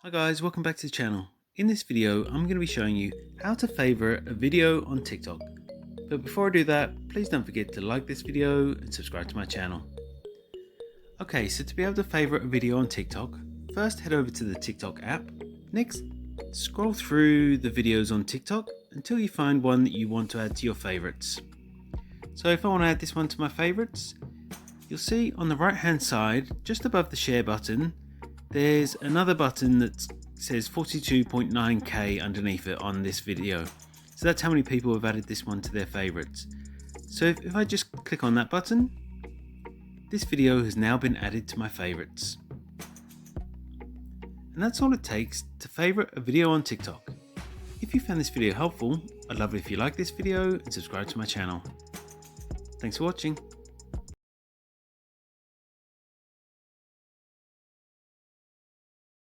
Hi guys, welcome back to the channel. In this video, I'm going to be showing you how to favorite a video on TikTok. But before I do that, please don't forget to like this video and subscribe to my channel. Okay, so to be able to favorite a video on TikTok, first head over to the TikTok app. Next, scroll through the videos on TikTok until you find one that you want to add to your favorites. So if I want to add this one to my favorites, you'll see on the right hand side, just above the share button, there's another button that says 42.9k underneath it on this video. So that's how many people have added this one to their favorites. So if I just click on that button, this video has now been added to my favorites. And that's all it takes to favorite a video on TikTok. If you found this video helpful, I'd love it if you like this video and subscribe to my channel. Thanks for watching.